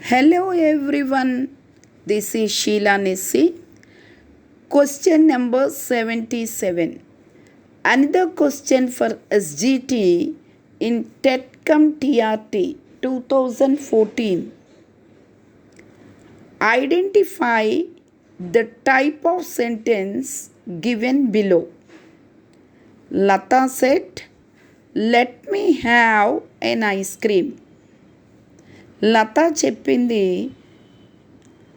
Hello everyone, this is Sheila Nessi. Question number 77. Another question for SGT in TETCOM TRT 2014. Identify the type of sentence given below. Lata said, "Let me have an ice cream." Latha చెప్పింది,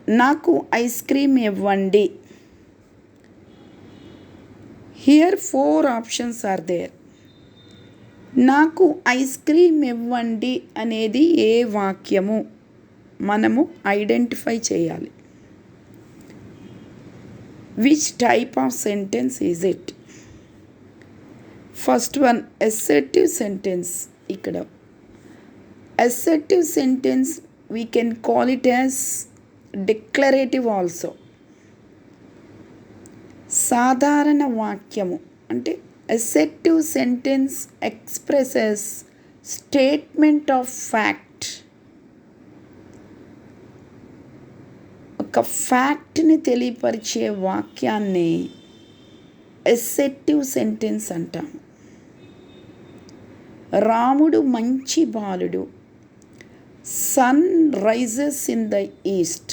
నాకు ice cream ఇవ్వండి. Here 4 options are there. నాకు ice cream ఇవ్వండి అనేది ఏ వాక్యము మనము identify చేయాలి. Which type of sentence is it? First one assertive sentence. ఇక్కడ assertive sentence we can call it as declarative also. సాధారణ వాక్యము అంటే assertive sentence expresses statement of fact. ఒక ఫ్యాక్ట్ని తెలియపరిచే వాక్యాన్ని assertive sentence అంటాము. రాముడు మంచి బాలుడు. Sun rises in the east.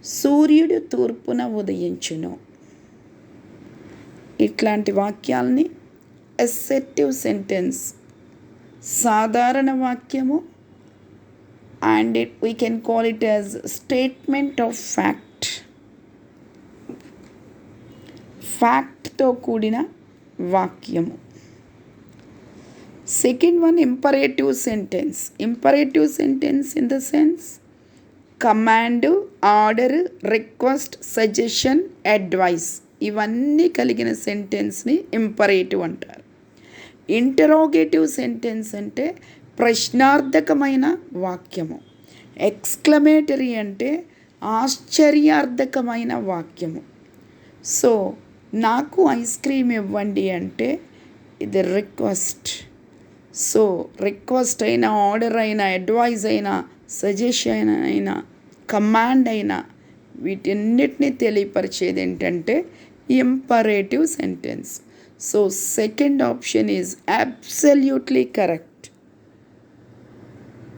సూర్యుడు తూర్పున ఉదయించును. ఇట్లాంటి వాక్యాలని అసర్టివ్ సెంటెన్స్, సాధారణ వాక్యము, and we can call it as statement of fact. ఫ్యాక్ట్తో కూడిన వాక్యము. Second one, imperative sentence. Imperative sentence in the sense command, order, request, suggestion, advice. ఇవన్నీ కలిగిన సెంటెన్స్ని ఇంపరేటివ్ అంటారు. ఇంటరోగేటివ్ సెంటెన్స్ అంటే ప్రశ్నార్థకమైన వాక్యము. ఎక్స్క్లమేటరీ అంటే ఆశ్చర్యార్థకమైన వాక్యము. సో నాకు ఐస్ క్రీమ్ ఇవ్వండి అంటే ఇది రిక్వెస్ట్. సో రిక్వెస్ట్ అయినా, ఆర్డర్ అయినా, అడ్వైజ్ అయినా, సజెషన్ అయినా, కమాండ్ అయినా వీటన్నిటిని తెలియపరిచేది ఏంటంటే imperative sentence. So second option is absolutely correct.